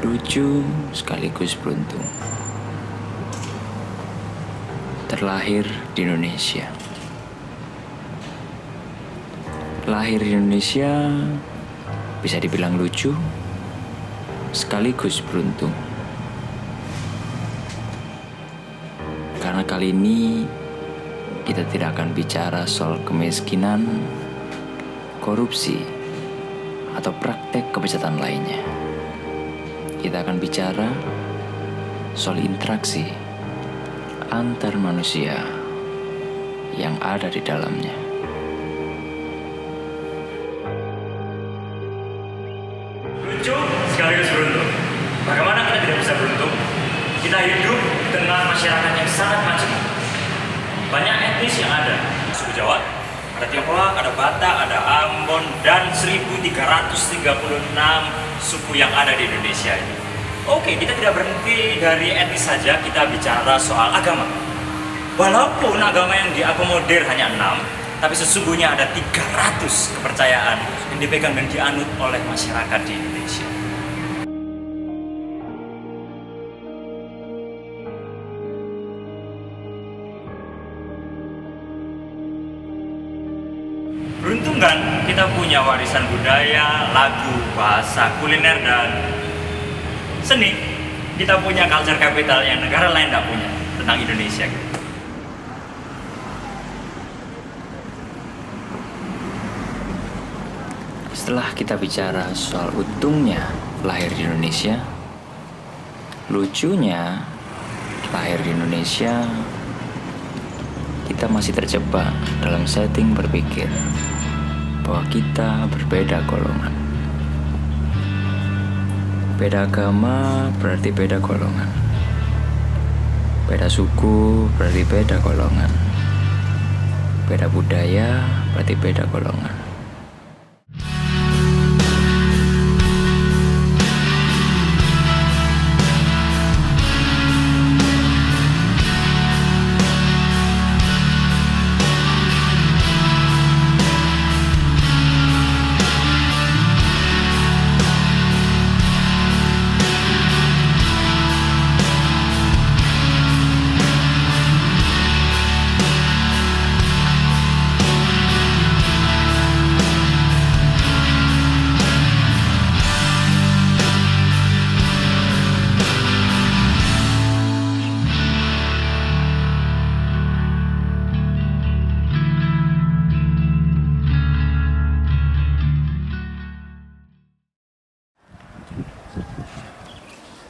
lucu sekaligus beruntung. Terlahir di Indonesia. Lahir di Indonesia bisa dibilang lucu sekaligus beruntung. Karena kali ini kita tidak akan bicara soal kemiskinan, korupsi, atau praktek kejahatan lainnya. Kita akan bicara soal interaksi antar manusia yang ada di dalamnya. Lucu sekaligus beruntung. Bagaimana kita tidak bisa beruntung? Kita hidup di tengah masyarakat yang sangat macam. Banyak etnis yang ada. Suku Jawa, ada Tionghoa, ada Batak, ada Ambon, dan 1336 suku yang ada di Indonesia ini. Oke, kita tidak berhenti dari etnis saja, kita bicara soal agama. Walaupun agama yang diakomodir hanya 6, tapi sesungguhnya ada 300 kepercayaan yang dipegang dan dianut oleh masyarakat di Indonesia. Beruntung kan kita punya warisan budaya, lagu, bahasa, kuliner, dan seni. Kita punya culture capital yang negara lain tidak punya tentang Indonesia. Setelah kita bicara soal untungnya lahir di Indonesia, lucunya lahir di Indonesia, kita masih terjebak dalam setting berpikir bahwa kita berbeda golongan. Beda agama berarti beda golongan. Beda suku berarti beda golongan. Beda budaya berarti beda golongan.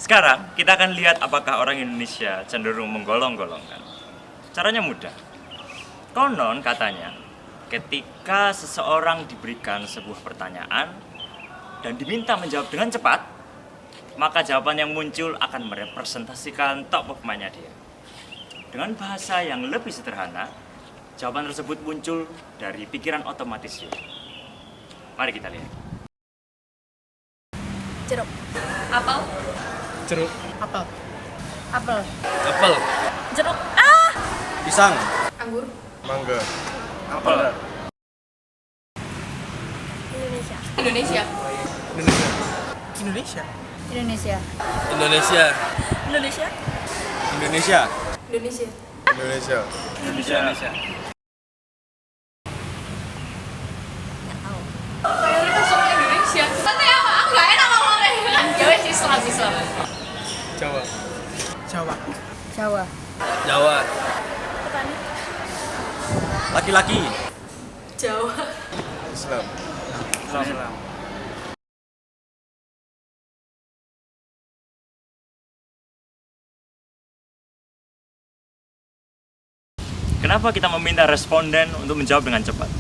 Sekarang kita akan lihat apakah orang Indonesia cenderung menggolong-golongkan. Caranya mudah. Konon katanya, ketika seseorang diberikan sebuah pertanyaan dan diminta menjawab dengan cepat, maka jawaban yang muncul akan merepresentasikan top of mind-nya dia. Dengan bahasa yang lebih sederhana, jawaban tersebut muncul dari pikiran otomatis dia. Mari kita lihat. Jeruk. Apel. Jeruk. Apel. Apel. Apel. Jeruk. Pisang. Anggur. Mangga. Apel. Indonesia. Indonesia. Indonesia. Indonesia. Indonesia. Indonesia. Indonesia. Indonesia. Indonesia. Indonesia. Indonesia. Mayoritas orang Indonesia. Tapi apa? Aku nggak enak ngomongnya. Ya wes Islam. Jawa. Jawa. Jawa. Petani. Laki-laki. Jawa. Islam. Islam. Kenapa kita meminta responden untuk menjawab dengan cepat?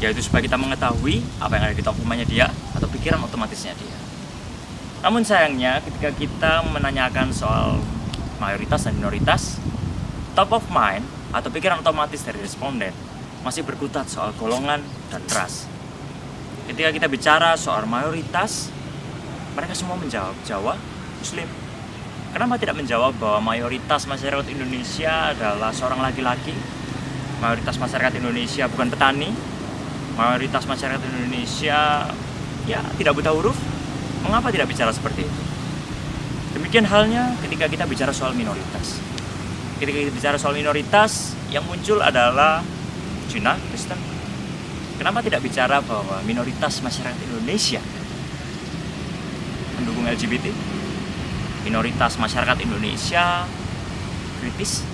Yaitu supaya kita mengetahui apa yang ada di top of mind-nya dia atau pikiran otomatisnya dia. Namun sayangnya ketika kita menanyakan soal mayoritas dan minoritas, top of mind atau pikiran otomatis dari responden masih berkutat soal golongan dan ras. Ketika kita bicara soal mayoritas, mereka semua menjawab Jawa, Muslim. Kenapa tidak menjawab bahwa mayoritas masyarakat Indonesia adalah seorang laki-laki? Mayoritas masyarakat Indonesia bukan petani. Mayoritas masyarakat Indonesia ya tidak buta huruf. Mengapa tidak bicara seperti itu? Demikian halnya ketika kita bicara soal minoritas. Ketika kita bicara soal minoritas, yang muncul adalah Cina, Kristen. Kenapa tidak bicara bahwa minoritas masyarakat Indonesia mendukung LGBT? Minoritas masyarakat Indonesia kritis,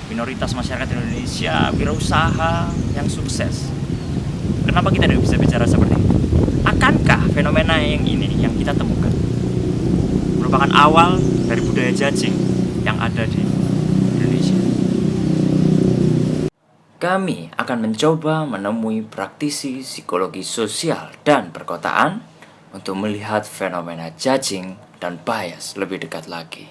minoritas masyarakat Indonesia wirausaha yang sukses. Kenapa kita tidak bisa bicara seperti itu? Akankah fenomena yang ini yang kita temukan merupakan awal dari budaya judging yang ada di Indonesia? Kami akan mencoba menemui praktisi psikologi sosial dan perkotaan untuk melihat fenomena judging dan bias lebih dekat lagi.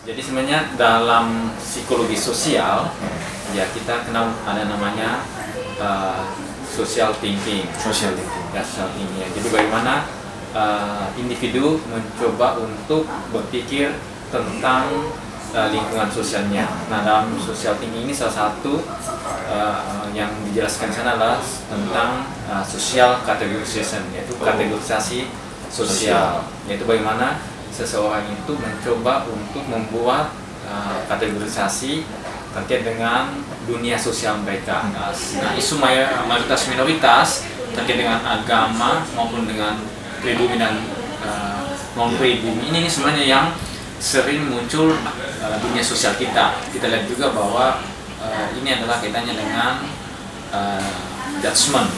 Jadi sebenarnya dalam psikologi sosial, ya kita kenal ada namanya social thinking. Social thinking. Ya, social thinking. Ya. Jadi bagaimana individu mencoba untuk berpikir tentang lingkungan sosialnya. Nah, dalam social thinking ini salah satu yang dijelaskan di sana adalah tentang social categorization, yaitu kategorisasi sosial, yaitu bagaimana seseorang itu mencoba untuk membuat kategorisasi terkait dengan dunia sosial mereka. Nah, isu mayoritas minoritas terkait dengan agama maupun dengan pribumi dan non pribumi ini sebenarnya yang sering muncul dunia sosial kita. Kita lihat juga bahwa ini adalah kaitannya dengan judgment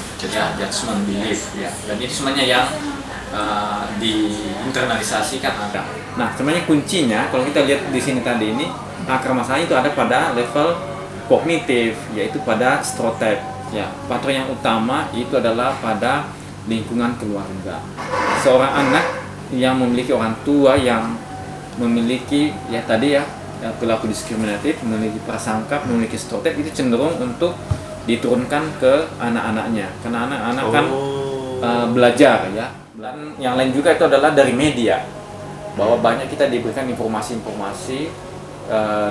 belief, ya. Dan ini sebenarnya yang diinternalisasikan ada. Nah, sebenarnya kuncinya kalau kita lihat di sini tadi ini akar masalahnya itu ada pada level kognitif, yaitu pada stereotip. Ya, faktor yang utama itu adalah pada lingkungan keluarga. Seorang anak yang memiliki orang tua yang memiliki perilaku diskriminatif, memiliki prasangka, memiliki stereotip, itu cenderung untuk diturunkan ke anak-anaknya. Karena anak-anak kan belajar, ya. Dan yang lain juga itu adalah dari media, bahwa banyak kita diberikan informasi-informasi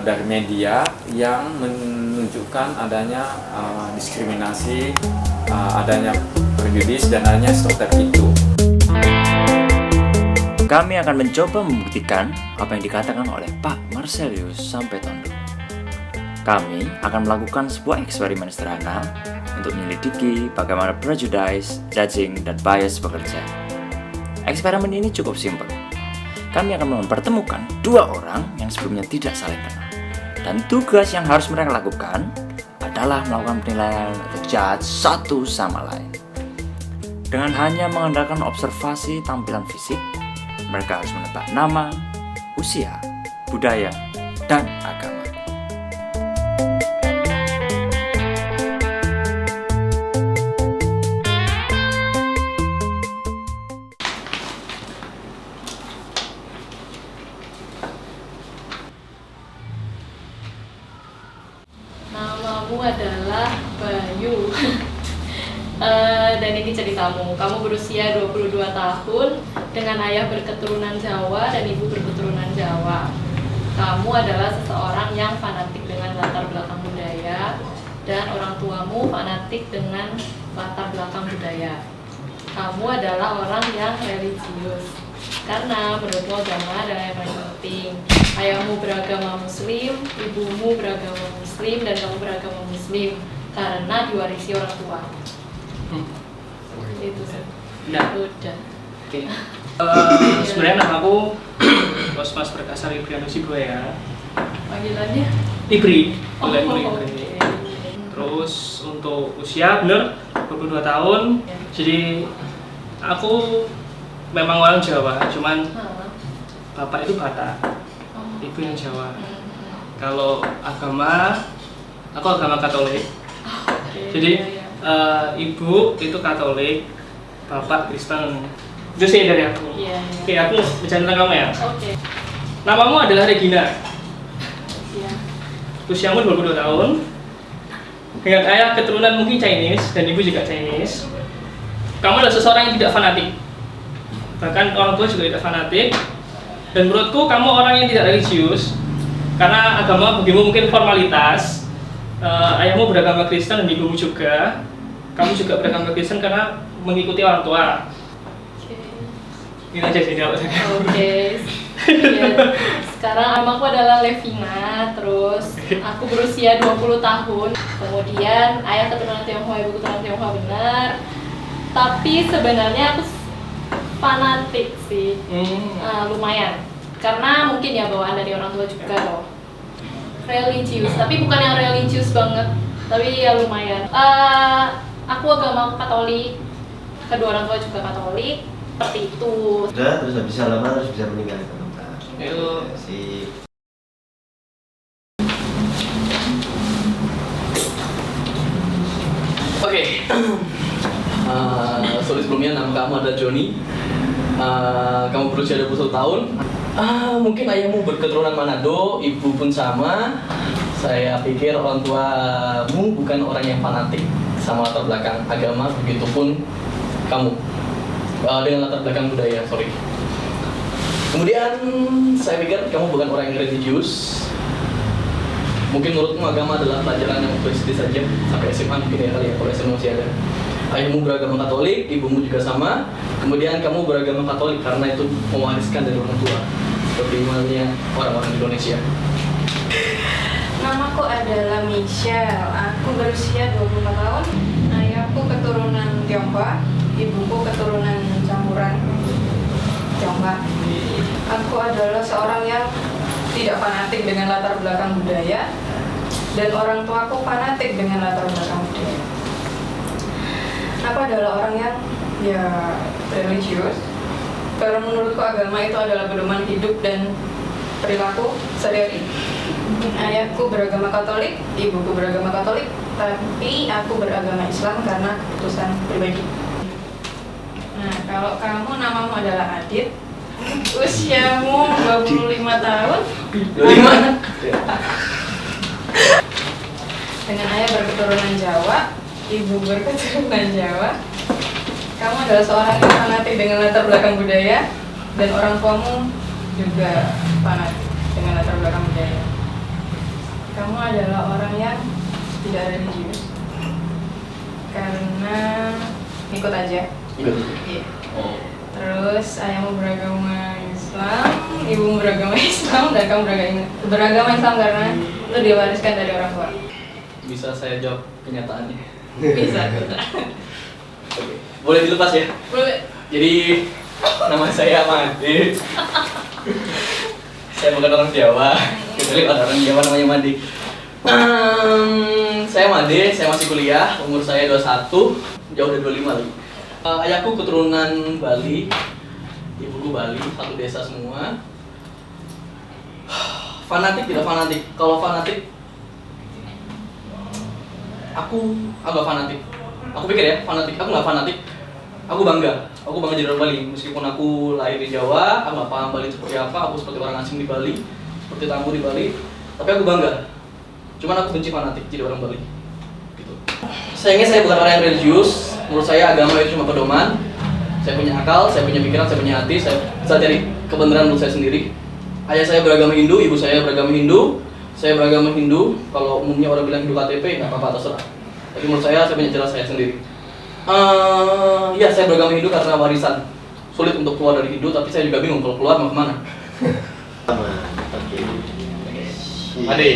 dari media yang menunjukkan adanya diskriminasi, adanya prejudis, dan adanya stereotip itu. Kami akan mencoba membuktikan apa yang dikatakan oleh Pak Marcelius sampai Tondo. Kami akan melakukan sebuah eksperimen sederhana untuk menyelidiki bagaimana prejudice, judging, dan bias bekerja. Eksperimen ini cukup simpel. Kami akan mempertemukan dua orang yang sebelumnya tidak saling kenal. Dan tugas yang harus mereka lakukan adalah melakukan penilaian atau judge satu sama lain. Dengan hanya mengandalkan observasi tampilan fisik, mereka harus menebak nama, usia, budaya, dan agama. Namamu adalah Bayu. Dan ini ceritamu. Kamu berusia 22 tahun dengan ayah berketurunan Jawa dan ibu berketurunan Jawa. Kamu adalah seseorang yang fanatik dengan latar belakang budaya dan orang tuamu fanatik dengan latar belakang budaya. Kamu adalah orang yang religius karena menurutmu agama adalah yang paling penting. Ayahmu beragama Muslim, ibumu beragama Muslim, dan kamu beragama Muslim karena diwarisi orang tua. Itu sih. Nah, Udah. oke. Sebenarnya nama aku Kosmas Perkasa Librianus Ibu ya. Panggilannya? Ibri, boleh Oh, Ibri. oke. Terus untuk usia bener 22 tahun. Jadi aku memang orang Jawa, cuman bapak itu Batak, ibu yang Jawa. Kalau agama, aku agama Katolik. Jadi ibu itu Katolik, bapak Kristen. Itu sih dari aku. Iya. Oke, aku bicara tentang kamu ya. Oke. Namamu adalah Regina. Iya. Usiamu 22 tahun. Dengan ayah keturunan mungkin Chinese dan ibu juga Chinese. Kamu adalah seseorang yang tidak fanatik. Bahkan orang tua juga tidak fanatik. Dan menurutku kamu orang yang tidak religius. Karena agama bagimu mungkin formalitas. Ayahmu beragama Kristen dan ibumu juga. Kamu juga beragama Kristen karena mengikuti orang tua. Ini aja sih jawab saya. Oke. Ya, sekarang namaku adalah Levina, terus aku berusia 20 tahun. Kemudian ayah keturunan Tionghoa, ibu keturunan Tionghoa benar. Tapi sebenarnya aku fanatik sih. Lumayan. Karena mungkin ya bawaan dari orang tua juga loh. Religius, tapi bukan yang religius banget. Tapi ya lumayan. Aku agama Katolik. Kedua orang tua juga Katolik. Seperti itu. Udah, terus habis salaman terus bisa meninggalkan tempat. Yuk. Si Oke. Sorry sebelumnya, nama kamu adalah Joni. Kamu berusia 21 tahun. Mungkin ayahmu berketurunan Manado, ibu pun sama. Saya pikir orang tuamu bukan orang yang fanatik sama latar belakang agama, begitupun kamu dengan latar belakang budaya, sorry. Kemudian saya pikir kamu bukan orang yang religius. Mungkin menurutmu agama adalah pelajaran yang untuk SD saja sampai SMA mungkin ya kali ya, kalau SMA masih ada. Ayahmu beragama Katolik, ibumu juga sama. Kemudian kamu beragama Katolik karena itu mewariskan dari orang tua, seperti halnya orang-orang Indonesia. Namaku adalah Michelle. Aku berusia 24 tahun. Ayahku keturunan Tionghoa, ibuku keturunan campuran Tionghoa. Aku adalah seorang yang tidak fanatik dengan latar belakang budaya, dan orang tuaku fanatik dengan latar belakang budaya. Aku adalah orang yang ya religius, karena menurutku agama itu adalah pedoman hidup dan perilaku sehari-hari. Ayahku beragama Katolik, ibuku beragama Katolik, tapi aku beragama Islam karena keputusan pribadi. Nah, kalau kamu namamu adalah Adit, usiamu 25 tahun. 25? Dengan ayah berketurunan Jawa, ibu berketurunan Jawa. Kamu adalah seorang yang fanatik dengan latar belakang budaya, dan orang tuamu juga fanatik dengan latar belakang budaya. Kamu adalah orang yang tidak religius karena ikut aja. Ikut. Iya. Oh. Terus ayahmu beragama Islam, ibumu beragama Islam, dan kamu beragama Islam karena itu diwariskan dari orang tua. Bisa saya jawab kenyataannya? Bisa. Oke. Boleh dilepas ya? Boleh. Jadi nama saya Made. Saya bukan orang Jawa. Kecuali ada orang Jawa namanya Made. Saya Made, saya masih kuliah, umur saya 21, jauh dari 25 lagi. Ayahku keturunan Bali, ibuku Bali, satu desa semua. Fanatik tidak fanatik? Kalau fanatik, aku agak fanatik. Aku pikir ya, fanatik. Aku nggak fanatik. Aku bangga jadi orang Bali. Meskipun aku lahir di Jawa, aku nggak paham Bali seperti apa. Aku seperti orang asing di Bali, seperti tamu di Bali. Tapi aku bangga. Cuman aku benci fanatik jadi orang Bali. Gitu. Sayangnya saya bukan orang yang religius. Menurut saya agama itu cuma pedoman. Saya punya akal, saya punya pikiran, saya punya hati. Saya bisa cari kebenaran menurut saya sendiri. Ayah saya beragama Hindu, ibu saya beragama Hindu. Saya beragama Hindu. Kalau umumnya orang bilang Hindu KTP, nggak apa-apa, terserah. Tapi menurut saya punya jelas saya sendiri. Ya, saya beragama Hindu karena warisan. Sulit untuk keluar dari Hindu, tapi saya juga bingung kalau keluar mau kemana. sama. Oke. Ade.